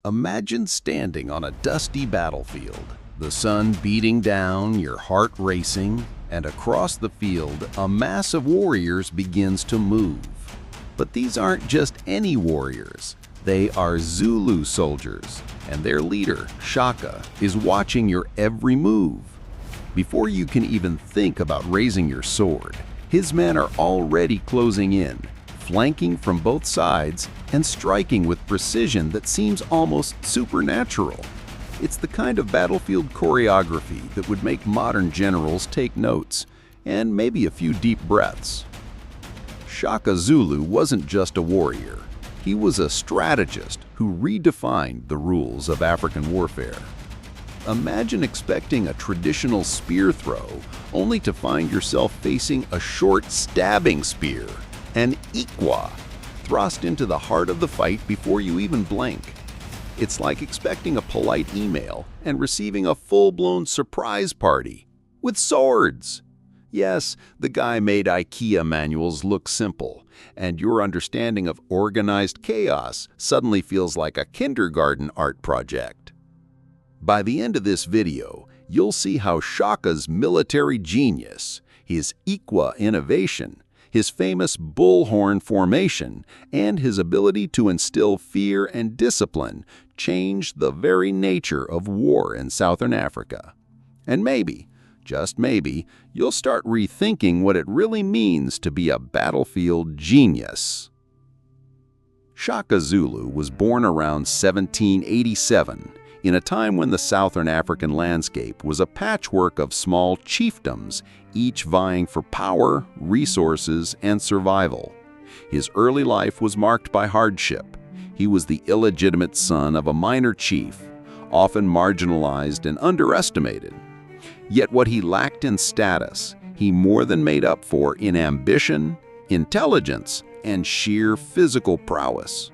Imagine standing on a dusty battlefield, the sun beating down, your heart racing, and across the field, a mass of warriors begins to move. But these aren't just any warriors. They are Zulu soldiers, and their leader, Shaka, is watching your every move. Before you can even think about raising your sword, his men are already closing in, flanking from both sides and striking with precision that seems almost supernatural. It's the kind of battlefield choreography that would make modern generals take notes and maybe a few deep breaths. Shaka Zulu wasn't just a warrior. He was a strategist who redefined the rules of African warfare. Imagine expecting a traditional spear throw only to find yourself facing a short stabbing spear, an iklwa, thrust into the heart of the fight before you even blink. It's like expecting a polite email and receiving a full-blown surprise party with swords. Yes, the guy made IKEA manuals look simple, and your understanding of organized chaos suddenly feels like a kindergarten art project. By the end of this video, you'll see how Shaka's military genius, his iklwa innovation, his famous bullhorn formation, and his ability to instill fear and discipline changed the very nature of war in Southern Africa. And maybe, just maybe, you'll start rethinking what it really means to be a battlefield genius. Shaka Zulu was born around 1787, in a time when the Southern African landscape was a patchwork of small chiefdoms, each vying for power, resources, and survival. His early life was marked by hardship. He was the illegitimate son of a minor chief, often marginalized and underestimated. Yet what he lacked in status, he more than made up for in ambition, intelligence, and sheer physical prowess.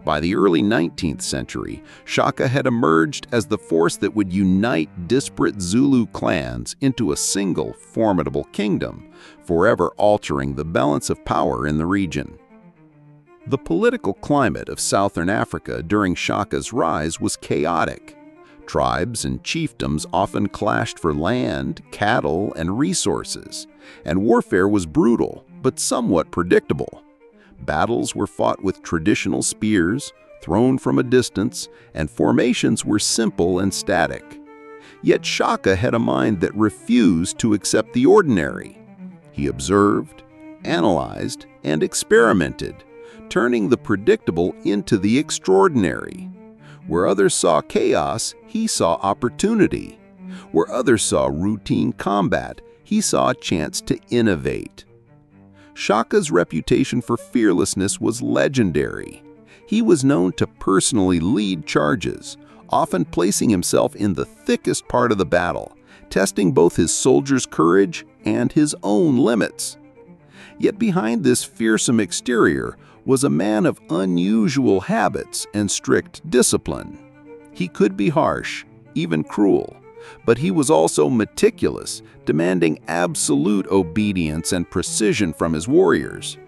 By the early 19th century, Shaka had emerged as the force that would unite disparate Zulu clans into a single formidable kingdom, forever altering the balance of power in the region. The political climate of Southern Africa during Shaka's rise was chaotic. Tribes and chiefdoms often clashed for land, cattle, and resources, and warfare was brutal but somewhat predictable. Battles were fought with traditional spears, thrown from a distance, and formations were simple and static. Yet Shaka had a mind that refused to accept the ordinary. He observed, analyzed, and experimented, turning the predictable into the extraordinary. Where others saw chaos, he saw opportunity. Where others saw routine combat, he saw a chance to innovate. Shaka's reputation for fearlessness was legendary. He was known to personally lead charges, often placing himself in the thickest part of the battle, testing both his soldiers' courage and his own limits. Yet behind this fearsome exterior was a man of unusual habits and strict discipline. He could be harsh, even cruel, but he was also meticulous, demanding absolute obedience and precision from his warriors.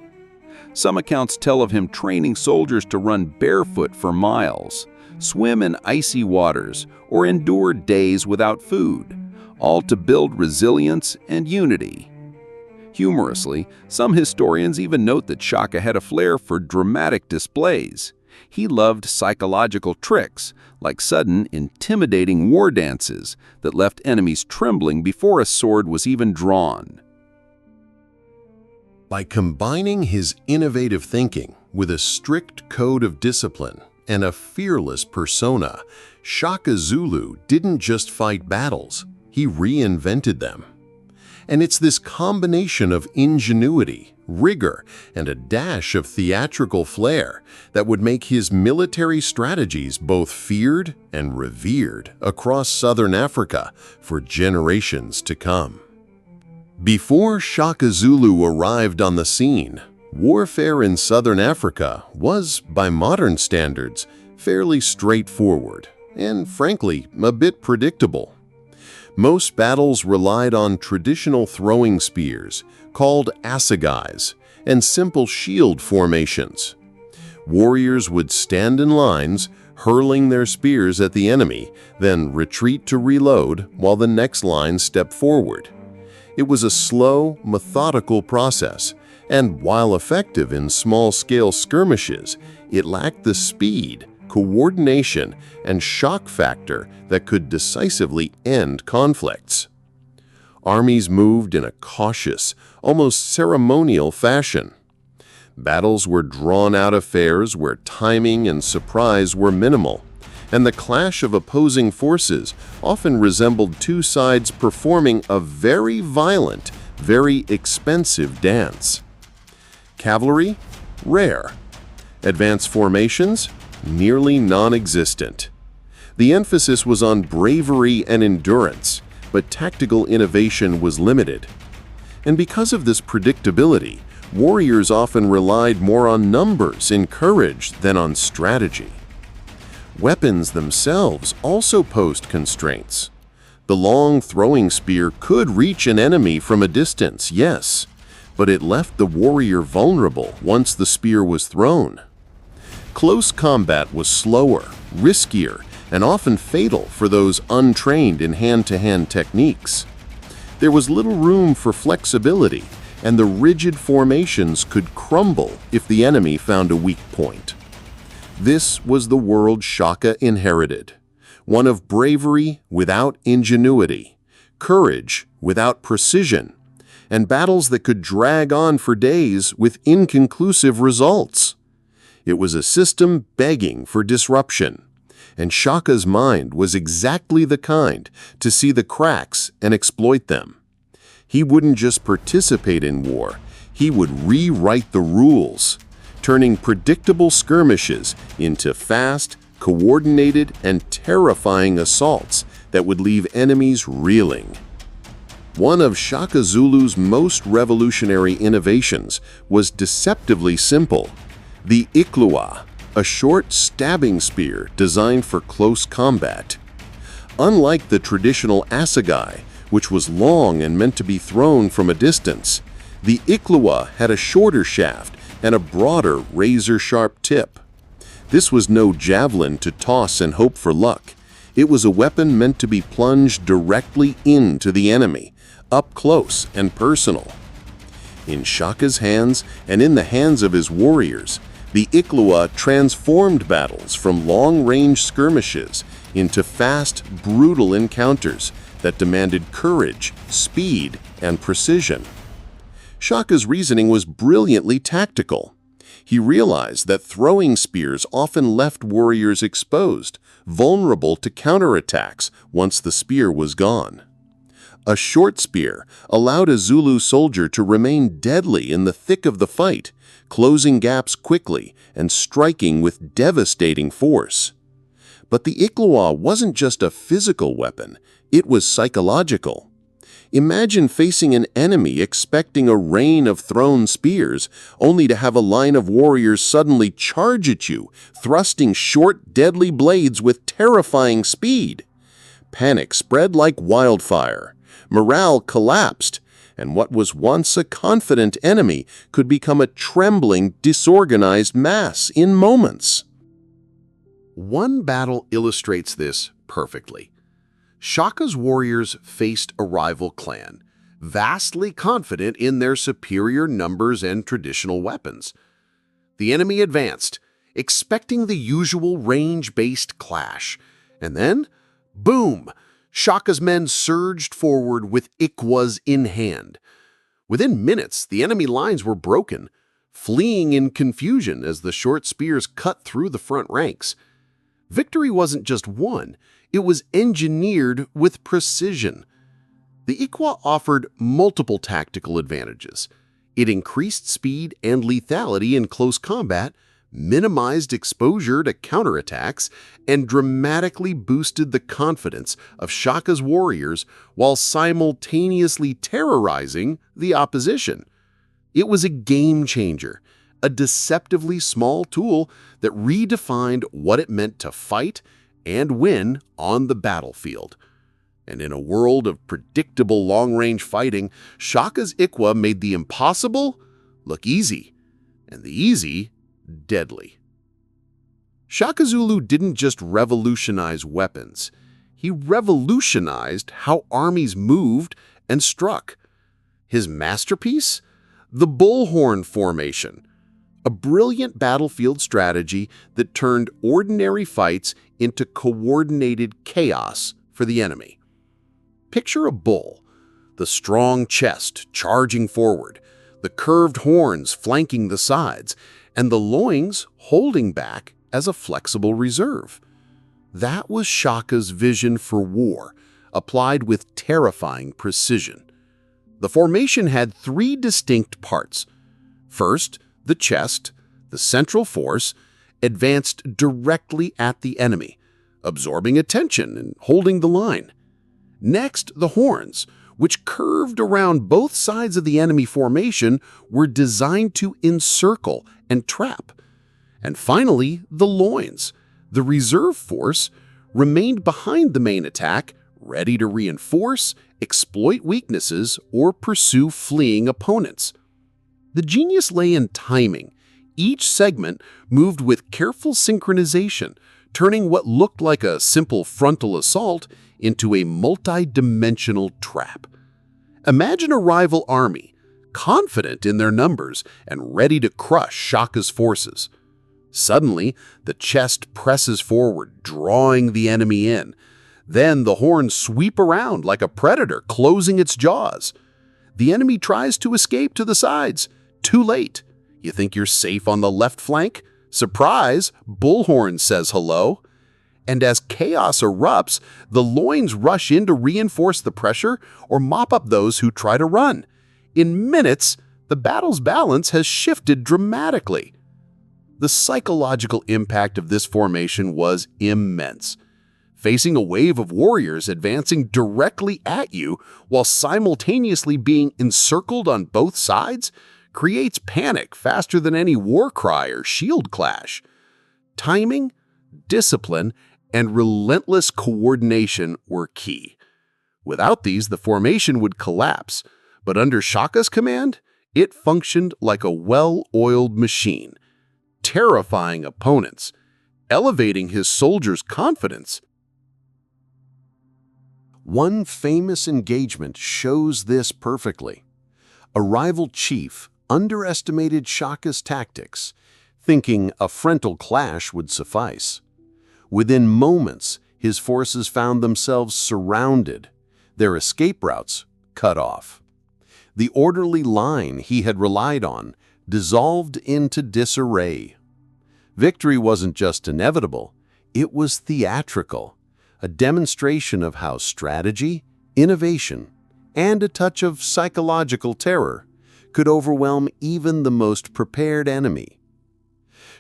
Some accounts tell of him training soldiers to run barefoot for miles, swim in icy waters, or endure days without food, all to build resilience and unity. Humorously, some historians even note that Shaka had a flair for dramatic displays. He loved psychological tricks, like sudden, intimidating war dances that left enemies trembling before a sword was even drawn. By combining his innovative thinking with a strict code of discipline and a fearless persona, Shaka Zulu didn't just fight battles, he reinvented them. And it's this combination of ingenuity, rigor, and a dash of theatrical flair that would make his military strategies both feared and revered across Southern Africa for generations to come. Before Shaka Zulu arrived on the scene, warfare in Southern Africa was, by modern standards, fairly straightforward and, frankly, a bit predictable. Most battles relied on traditional throwing spears, called assegais, and simple shield formations. Warriors would stand in lines, hurling their spears at the enemy, then retreat to reload while the next line stepped forward. It was a slow, methodical process, and while effective in small-scale skirmishes, it lacked the speed, coordination, and shock factor that could decisively end conflicts. Armies moved in a cautious, almost ceremonial fashion. Battles were drawn-out affairs where timing and surprise were minimal, and the clash of opposing forces often resembled two sides performing a very violent, very expensive dance. Cavalry? Rare. Advanced formations? Nearly non-existent. The emphasis was on bravery and endurance, but tactical innovation was limited. And because of this predictability, warriors often relied more on numbers and courage than on strategy. Weapons themselves also posed constraints. The long throwing spear could reach an enemy from a distance, yes, but it left the warrior vulnerable once the spear was thrown. Close combat was slower, riskier, and often fatal for those untrained in hand-to-hand techniques. There was little room for flexibility, and the rigid formations could crumble if the enemy found a weak point. This was the world Shaka inherited, one of bravery without ingenuity, courage without precision, and battles that could drag on for days with inconclusive results. It was a system begging for disruption, and Shaka's mind was exactly the kind to see the cracks and exploit them. He wouldn't just participate in war, he would rewrite the rules, turning predictable skirmishes into fast, coordinated, and terrifying assaults that would leave enemies reeling. One of Shaka Zulu's most revolutionary innovations was deceptively simple: the iklwa, a short stabbing spear designed for close combat. Unlike the traditional assegai, which was long and meant to be thrown from a distance, the iklwa had a shorter shaft and a broader razor-sharp tip. This was no javelin to toss and hope for luck. It was a weapon meant to be plunged directly into the enemy, up close and personal. In Shaka's hands and in the hands of his warriors, the iklwa transformed battles from long-range skirmishes into fast, brutal encounters that demanded courage, speed, and precision. Shaka's reasoning was brilliantly tactical. He realized that throwing spears often left warriors exposed, vulnerable to counterattacks once the spear was gone. A short spear allowed a Zulu soldier to remain deadly in the thick of the fight, closing gaps quickly and striking with devastating force. But the iklwa wasn't just a physical weapon, it was psychological. Imagine facing an enemy expecting a rain of thrown spears, only to have a line of warriors suddenly charge at you, thrusting short, deadly blades with terrifying speed. Panic spread like wildfire. Morale collapsed, and what was once a confident enemy could become a trembling, disorganized mass in moments. One battle illustrates this perfectly. Shaka's warriors faced a rival clan, vastly confident in their superior numbers and traditional weapons. The enemy advanced, expecting the usual range-based clash, and then, boom! Shaka's men surged forward with ikwas in hand. Within minutes, the enemy lines were broken, fleeing in confusion as the short spears cut through the front ranks. Victory wasn't just won, it was engineered with precision. The iklwa offered multiple tactical advantages. It increased speed and lethality in close combat, minimized exposure to counterattacks, and dramatically boosted the confidence of Shaka's warriors while simultaneously terrorizing the opposition. It was a game changer, a deceptively small tool that redefined what it meant to fight and win on the battlefield. And in a world of predictable long-range fighting, Shaka's iklwa made the impossible look easy, and the easy deadly. Shaka Zulu didn't just revolutionize weapons. He revolutionized how armies moved and struck. His masterpiece? The bullhorn formation, a brilliant battlefield strategy that turned ordinary fights into coordinated chaos for the enemy. Picture a bull, the strong chest charging forward, the curved horns flanking the sides, and the loins holding back as a flexible reserve. That was Shaka's vision for war, applied with terrifying precision. The formation had three distinct parts. First, the chest, the central force, advanced directly at the enemy, absorbing attention and holding the line. Next, the horns, which curved around both sides of the enemy formation, were designed to encircle and trap. And finally, the loins, the reserve force, remained behind the main attack, ready to reinforce, exploit weaknesses, or pursue fleeing opponents. The genius lay in timing. Each segment moved with careful synchronization, turning what looked like a simple frontal assault into a multi-dimensional trap. Imagine a rival army, confident in their numbers and ready to crush Shaka's forces. Suddenly, the chest presses forward, drawing the enemy in. Then the horns sweep around like a predator closing its jaws. The enemy tries to escape to the sides. Too late. You think you're safe on the left flank? Surprise! Bullhorn says hello. And as chaos erupts, the loins rush in to reinforce the pressure or mop up those who try to run. In minutes, the battle's balance has shifted dramatically. The psychological impact of this formation was immense. Facing a wave of warriors advancing directly at you while simultaneously being encircled on both sides creates panic faster than any war cry or shield clash. Timing, discipline, and relentless coordination were key. Without these, the formation would collapse, but under Shaka's command, it functioned like a well-oiled machine, terrifying opponents, elevating his soldiers' confidence. One famous engagement shows this perfectly. A rival chief underestimated Shaka's tactics, thinking a frontal clash would suffice. Within moments, his forces found themselves surrounded, their escape routes cut off. The orderly line he had relied on dissolved into disarray. Victory wasn't just inevitable, it was theatrical, a demonstration of how strategy, innovation, and a touch of psychological terror could overwhelm even the most prepared enemy.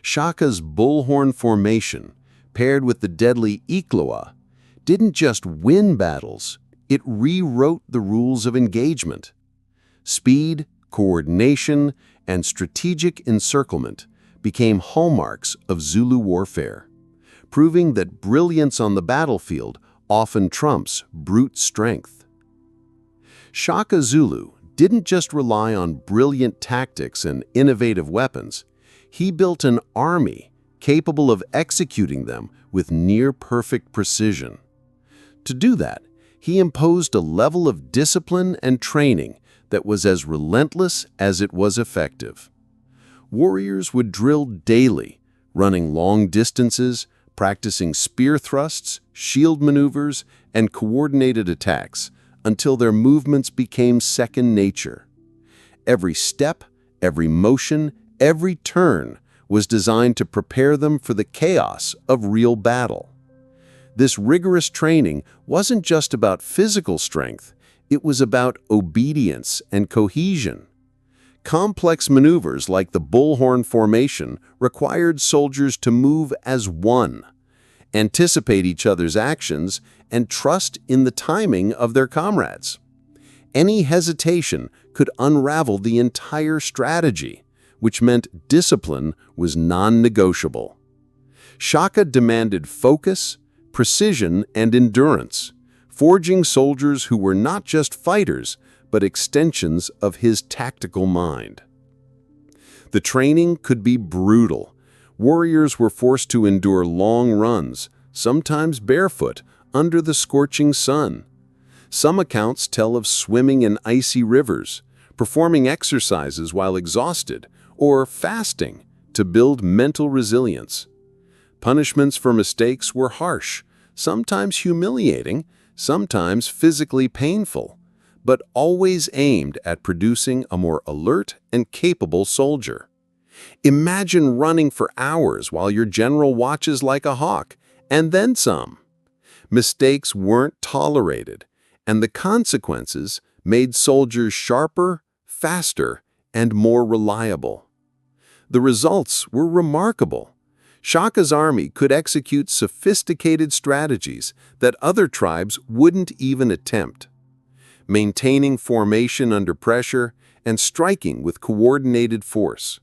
Shaka's bullhorn formation, paired with the deadly iklwa, didn't just win battles, it rewrote the rules of engagement. Speed, coordination, and strategic encirclement became hallmarks of Zulu warfare, proving that brilliance on the battlefield often trumps brute strength. Shaka Zulu didn't just rely on brilliant tactics and innovative weapons. He built an army capable of executing them with near-perfect precision. To do that, he imposed a level of discipline and training that was as relentless as it was effective. Warriors would drill daily, running long distances, practicing spear thrusts, shield maneuvers, and coordinated attacks until their movements became second nature. Every step, every motion, every turn was designed to prepare them for the chaos of real battle. This rigorous training wasn't just about physical strength, it was about obedience and cohesion. Complex maneuvers like the bullhorn formation required soldiers to move as one, anticipate each other's actions, and trust in the timing of their comrades. Any hesitation could unravel the entire strategy, which meant discipline was non-negotiable. Shaka demanded focus, precision, and endurance, forging soldiers who were not just fighters, but extensions of his tactical mind. The training could be brutal, Warriors were forced to endure long runs, sometimes barefoot, under the scorching sun. Some accounts tell of swimming in icy rivers, performing exercises while exhausted, or fasting to build mental resilience. Punishments for mistakes were harsh, sometimes humiliating, sometimes physically painful, but always aimed at producing a more alert and capable soldier. Imagine running for hours while your general watches like a hawk, and then some. Mistakes weren't tolerated, and the consequences made soldiers sharper, faster, and more reliable. The results were remarkable. Shaka's army could execute sophisticated strategies that other tribes wouldn't even attempt. Maintaining formation under pressure and striking with coordinated force.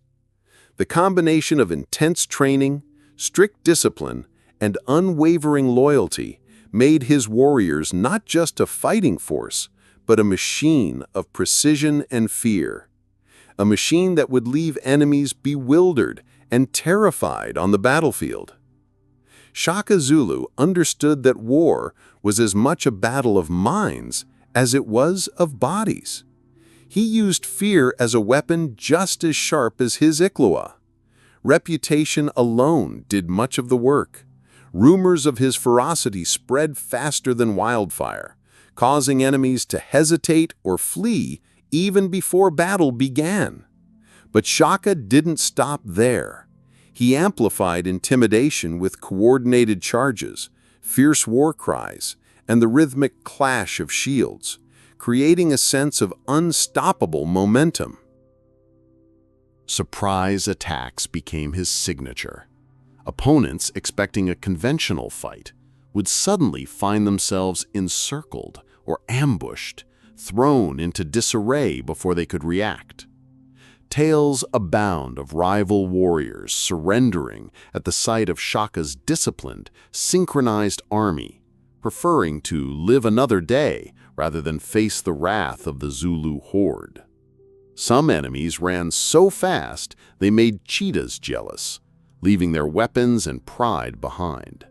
The combination of intense training, strict discipline, and unwavering loyalty made his warriors not just a fighting force, but a machine of precision and fear. A machine that would leave enemies bewildered and terrified on the battlefield. Shaka Zulu understood that war was as much a battle of minds as it was of bodies. He used fear as a weapon just as sharp as his iklwa. Reputation alone did much of the work. Rumors of his ferocity spread faster than wildfire, causing enemies to hesitate or flee even before battle began. But Shaka didn't stop there. He amplified intimidation with coordinated charges, fierce war cries, and the rhythmic clash of shields, creating a sense of unstoppable momentum. Surprise attacks became his signature. Opponents expecting a conventional fight would suddenly find themselves encircled or ambushed, thrown into disarray before they could react. Tales abound of rival warriors surrendering at the sight of Shaka's disciplined, synchronized army, preferring to live another day rather than face the wrath of the Zulu horde. Some enemies ran so fast they made cheetahs jealous, leaving their weapons and pride behind.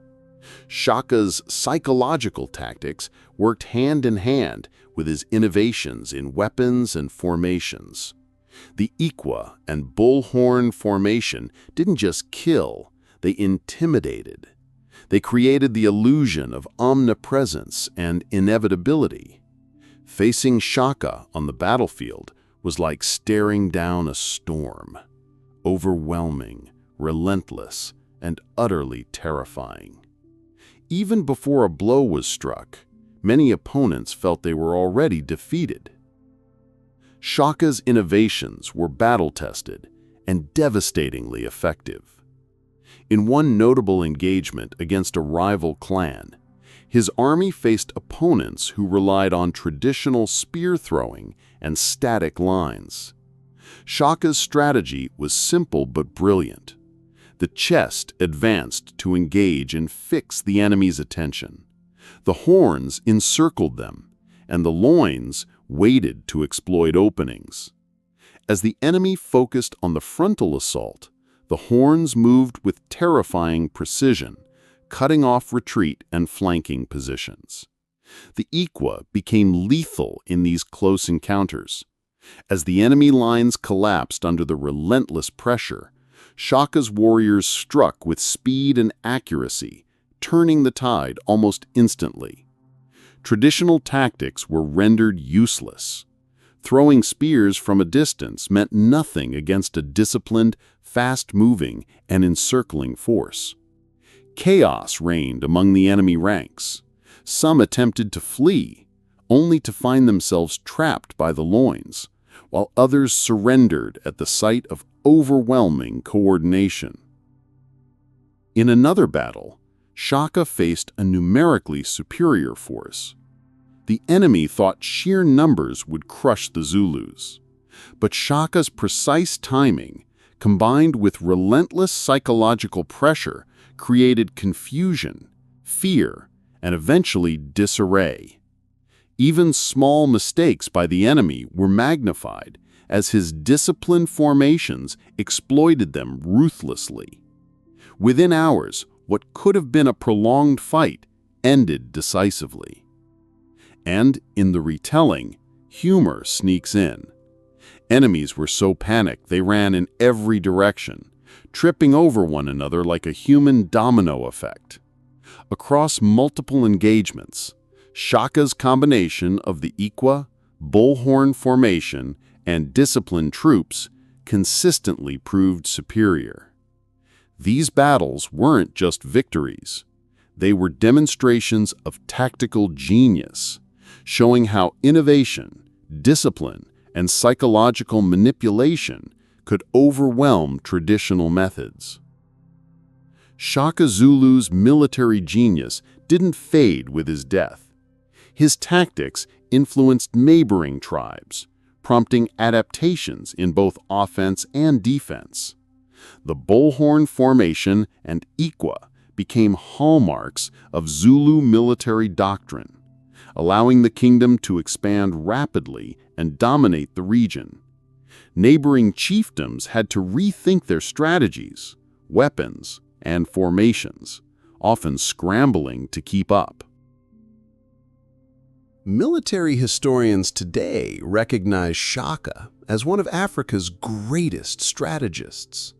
Shaka's psychological tactics worked hand in hand with his innovations in weapons and formations. The iklwa and bullhorn formation didn't just kill, they intimidated. They created the illusion of omnipresence and inevitability. Facing Shaka on the battlefield was like staring down a storm, overwhelming, relentless, and utterly terrifying. Even before a blow was struck, many opponents felt they were already defeated. Shaka's innovations were battle-tested and devastatingly effective. In one notable engagement against a rival clan, his army faced opponents who relied on traditional spear throwing and static lines. Shaka's strategy was simple but brilliant. The chest advanced to engage and fix the enemy's attention. The horns encircled them, and the loins waited to exploit openings. As the enemy focused on the frontal assault, the horns moved with terrifying precision, cutting off retreat and flanking positions. The iklwa became lethal in these close encounters. As the enemy lines collapsed under the relentless pressure, Shaka's warriors struck with speed and accuracy, turning the tide almost instantly. Traditional tactics were rendered useless. Throwing spears from a distance meant nothing against a disciplined, fast-moving, and encircling force. Chaos reigned among the enemy ranks. Some attempted to flee, only to find themselves trapped by the loins, while others surrendered at the sight of overwhelming coordination. In another battle, Shaka faced a numerically superior force. The enemy thought sheer numbers would crush the Zulus. But Shaka's precise timing, combined with relentless psychological pressure, created confusion, fear, and eventually disarray. Even small mistakes by the enemy were magnified, as his disciplined formations exploited them ruthlessly. Within hours, what could have been a prolonged fight ended decisively. And in the retelling, humor sneaks in. Enemies were so panicked they ran in every direction, tripping over one another like a human domino effect. Across multiple engagements, Shaka's combination of the iklwa, bullhorn formation, and disciplined troops consistently proved superior. These battles weren't just victories. They were demonstrations of tactical genius, showing how innovation, discipline, and psychological manipulation could overwhelm traditional methods. Shaka Zulu's military genius didn't fade with his death. His tactics influenced neighboring tribes, prompting adaptations in both offense and defense. The bullhorn formation and iklwa became hallmarks of Zulu military doctrine, allowing the kingdom to expand rapidly and dominate the region. Neighboring chiefdoms had to rethink their strategies, weapons, and formations, often scrambling to keep up. Military historians today recognize Shaka as one of Africa's greatest strategists.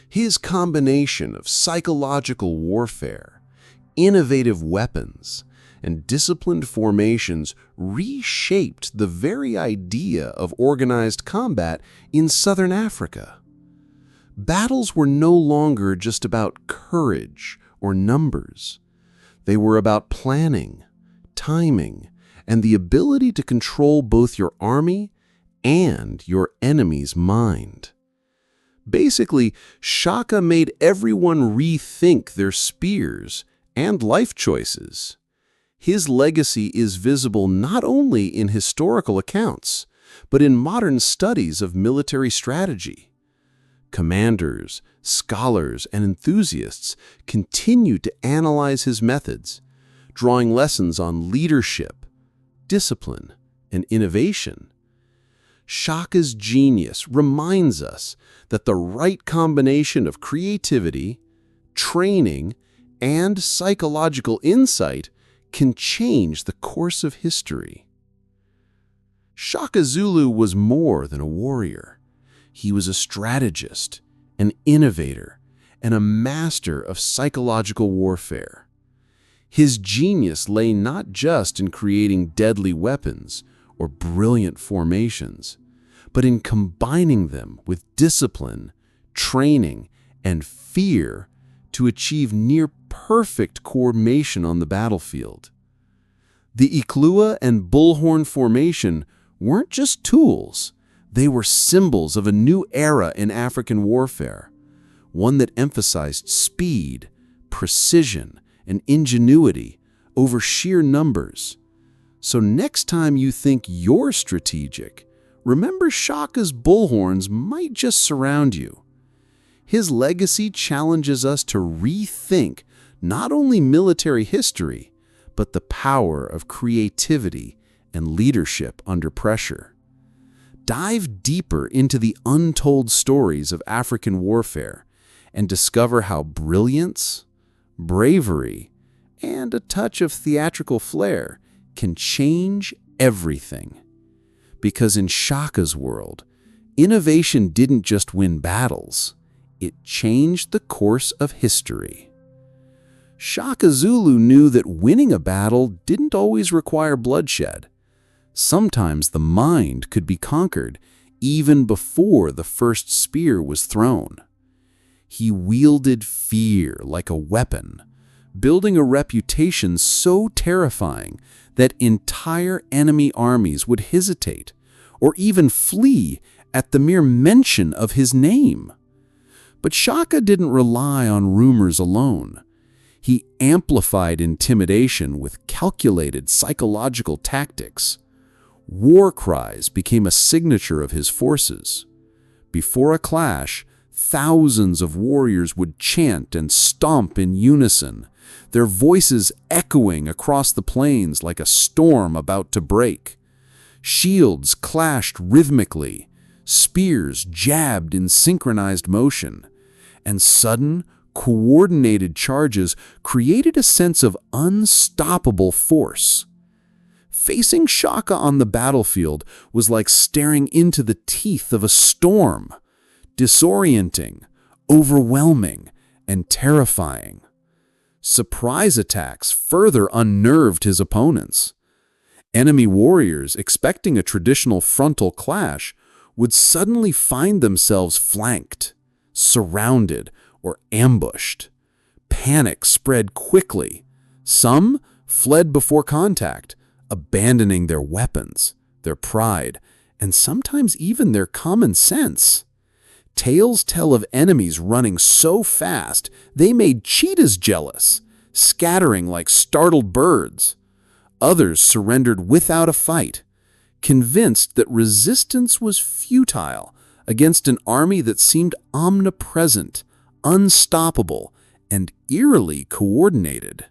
His combination of psychological warfare, innovative weapons, and disciplined formations reshaped the very idea of organized combat in southern Africa. Battles were no longer just about courage or numbers. They were about planning, timing, and the ability to control both your army and your enemy's mind. Basically, Shaka made everyone rethink their spears and life choices. His legacy is visible not only in historical accounts, but in modern studies of military strategy. Commanders, scholars, and enthusiasts continue to analyze his methods, drawing lessons on leadership, discipline, and innovation. Shaka's genius reminds us that the right combination of creativity, training, and psychological insight can change the course of history. Shaka Zulu was more than a warrior. He was a strategist, an innovator, and a master of psychological warfare. His genius lay not just in creating deadly weapons or brilliant formations, but in combining them with discipline, training, and fear to achieve near-perfect coordination on the battlefield. The iklwa and bullhorn formation weren't just tools, they were symbols of a new era in African warfare, one that emphasized speed, precision, and ingenuity over sheer numbers. So next time you think you're strategic, remember Shaka's bullhorns might just surround you. His legacy challenges us to rethink not only military history, but the power of creativity and leadership under pressure. Dive deeper into the untold stories of African warfare and discover how brilliance, bravery, and a touch of theatrical flair can change everything. Because in Shaka's world, innovation didn't just win battles, it changed the course of history. Shaka Zulu knew that winning a battle didn't always require bloodshed. Sometimes the mind could be conquered even before the first spear was thrown. He wielded fear like a weapon, building a reputation so terrifying that entire enemy armies would hesitate or even flee at the mere mention of his name. But Shaka didn't rely on rumors alone. He amplified intimidation with calculated psychological tactics. War cries became a signature of his forces. Before a clash, thousands of warriors would chant and stomp in unison, their voices echoing across the plains like a storm about to break. Shields clashed rhythmically, spears jabbed in synchronized motion, and sudden, coordinated charges created a sense of unstoppable force. Facing Shaka on the battlefield was like staring into the teeth of a storm, disorienting, overwhelming, and terrifying. Surprise attacks further unnerved his opponents. Enemy warriors, expecting a traditional frontal clash, would suddenly find themselves flanked, surrounded, or ambushed. Panic spread quickly. Some fled before contact, abandoning their weapons, their pride, and sometimes even their common sense. Tales tell of enemies running so fast they made cheetahs jealous, scattering like startled birds. Others surrendered without a fight, convinced that resistance was futile against an army that seemed omnipresent, unstoppable, and eerily coordinated.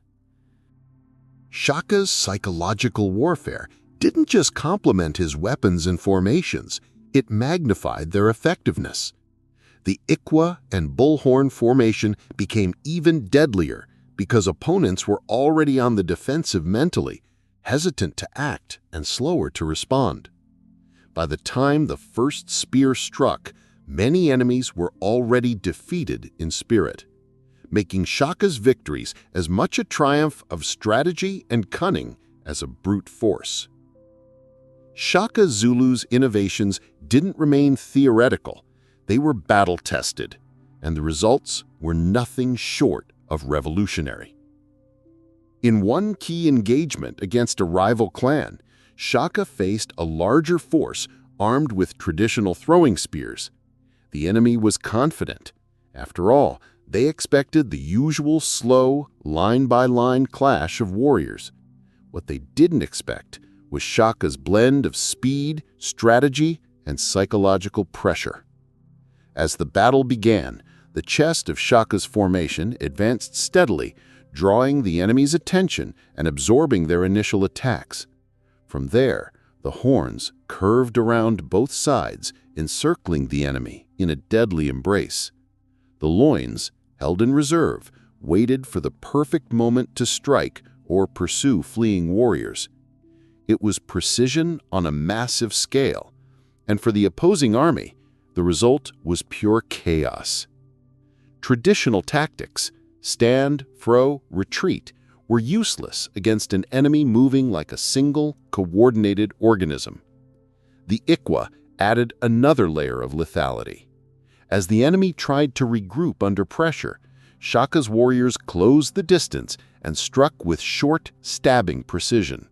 Shaka's psychological warfare didn't just complement his weapons and formations, it magnified their effectiveness. The iklwa and bullhorn formation became even deadlier because opponents were already on the defensive mentally, hesitant to act and slower to respond. By the time the first spear struck, many enemies were already defeated in spirit, making Shaka's victories as much a triumph of strategy and cunning as a brute force. Shaka Zulu's innovations didn't remain theoretical, they were battle-tested, and the results were nothing short of revolutionary. In one key engagement against a rival clan, Shaka faced a larger force armed with traditional throwing spears. The enemy was confident. After all, they expected the usual slow, line-by-line clash of warriors. What they didn't expect was Shaka's blend of speed, strategy, and psychological pressure. As the battle began, the chest of Shaka's formation advanced steadily, drawing the enemy's attention and absorbing their initial attacks. From there, the horns curved around both sides, encircling the enemy in a deadly embrace. The loins, held in reserve, waited for the perfect moment to strike or pursue fleeing warriors. It was precision on a massive scale, and for the opposing army, the result was pure chaos. Traditional tactics, stand, throw, retreat, were useless against an enemy moving like a single, coordinated organism. The iklwa added another layer of lethality. As the enemy tried to regroup under pressure, Shaka's warriors closed the distance and struck with short, stabbing precision.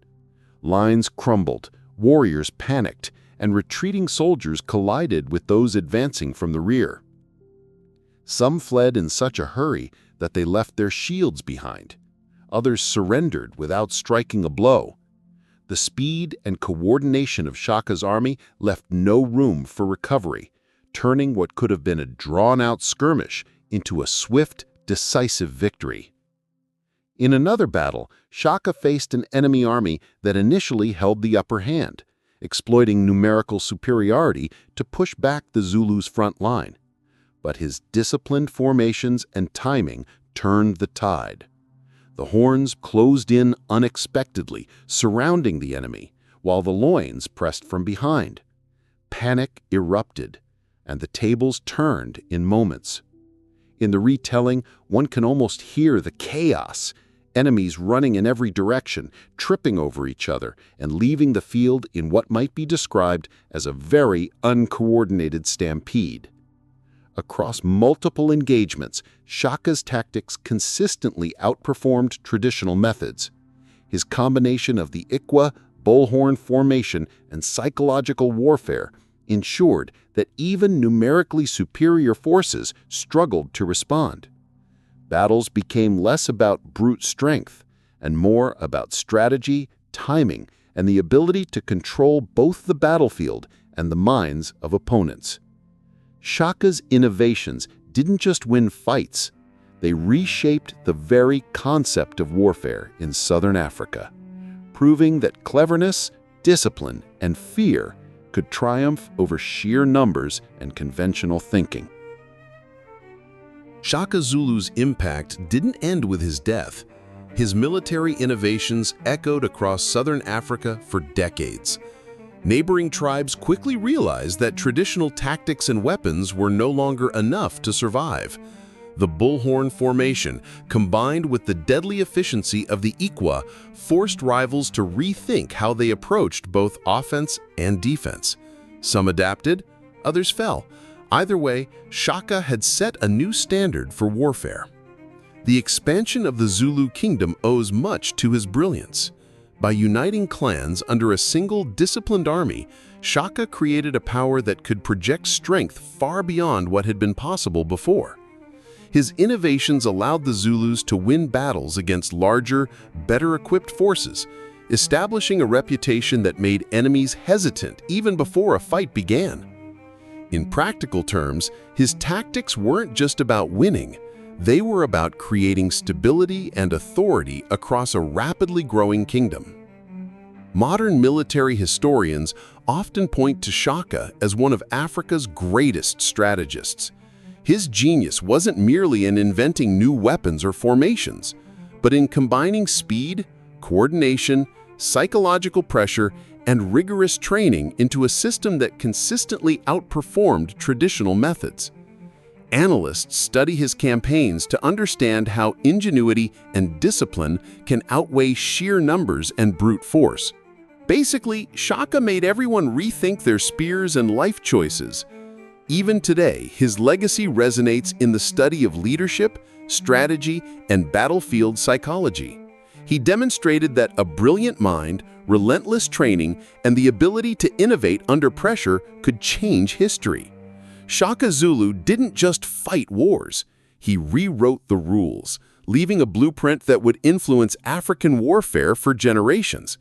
Lines crumbled, warriors panicked, and retreating soldiers collided with those advancing from the rear. Some fled in such a hurry that they left their shields behind. Others surrendered without striking a blow. The speed and coordination of Shaka's army left no room for recovery, turning what could have been a drawn-out skirmish into a swift, decisive victory. In another battle, Shaka faced an enemy army that initially held the upper hand, exploiting numerical superiority to push back the Zulus' front line. But his disciplined formations and timing turned the tide. The horns closed in unexpectedly, surrounding the enemy, while the loins pressed from behind. Panic erupted, and the tables turned in moments. In the retelling, one can almost hear the chaos, enemies running in every direction, tripping over each other, and leaving the field in what might be described as a very uncoordinated stampede. Across multiple engagements, Shaka's tactics consistently outperformed traditional methods. His combination of the iklwa, bullhorn formation, and psychological warfare ensured that even numerically superior forces struggled to respond. Battles became less about brute strength and more about strategy, timing, and the ability to control both the battlefield and the minds of opponents. Shaka's innovations didn't just win fights, they reshaped the very concept of warfare in southern Africa, proving that cleverness, discipline, and fear could triumph over sheer numbers and conventional thinking. Shaka Zulu's impact didn't end with his death. His military innovations echoed across southern Africa for decades. Neighboring tribes quickly realized that traditional tactics and weapons were no longer enough to survive. The bullhorn formation, combined with the deadly efficiency of the iklwa, forced rivals to rethink how they approached both offense and defense. Some adapted, others fell. Either way, Shaka had set a new standard for warfare. The expansion of the Zulu kingdom owes much to his brilliance. By uniting clans under a single disciplined army, Shaka created a power that could project strength far beyond what had been possible before. His innovations allowed the Zulus to win battles against larger, better-equipped forces, establishing a reputation that made enemies hesitant even before a fight began. In practical terms, his tactics weren't just about winning. They were about creating stability and authority across a rapidly growing kingdom. Modern military historians often point to Shaka as one of Africa's greatest strategists. His genius wasn't merely in inventing new weapons or formations, but in combining speed, coordination, psychological pressure, and rigorous training into a system that consistently outperformed traditional methods. Analysts study his campaigns to understand how ingenuity and discipline can outweigh sheer numbers and brute force. Basically, Shaka made everyone rethink their spears and life choices. Even today, his legacy resonates in the study of leadership, strategy, and battlefield psychology. He demonstrated that a brilliant mind, relentless training, and the ability to innovate under pressure could change history. Shaka Zulu didn't just fight wars. He rewrote the rules, leaving a blueprint that would influence African warfare for generations.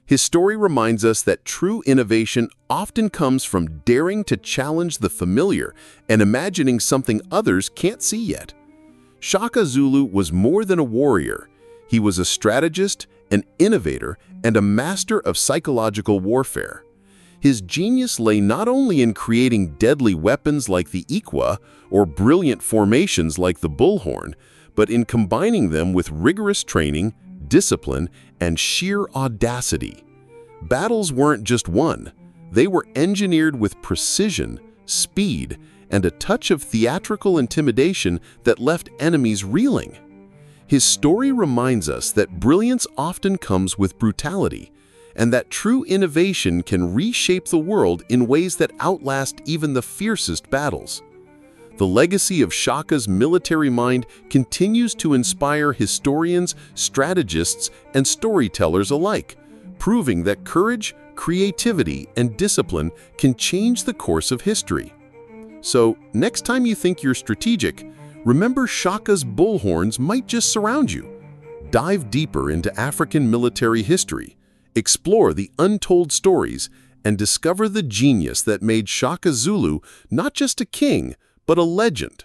His story reminds us that true innovation often comes from daring to challenge the familiar and imagining something others can't see yet. Shaka Zulu was more than a warrior. He was a strategist, an innovator, and a master of psychological warfare. His genius lay not only in creating deadly weapons like the iklwa or brilliant formations like the bullhorn, but in combining them with rigorous training, discipline, and sheer audacity. Battles weren't just won. They were engineered with precision, speed, and a touch of theatrical intimidation that left enemies reeling. His story reminds us that brilliance often comes with brutality, and that true innovation can reshape the world in ways that outlast even the fiercest battles. The legacy of Shaka's military mind continues to inspire historians, strategists, and storytellers alike, proving that courage, creativity, and discipline can change the course of history. So, next time you think you're strategic, remember Shaka's bullhorns might just surround you. Dive deeper into African military history, explore the untold stories, and discover the genius that made Shaka Zulu not just a king, but a legend.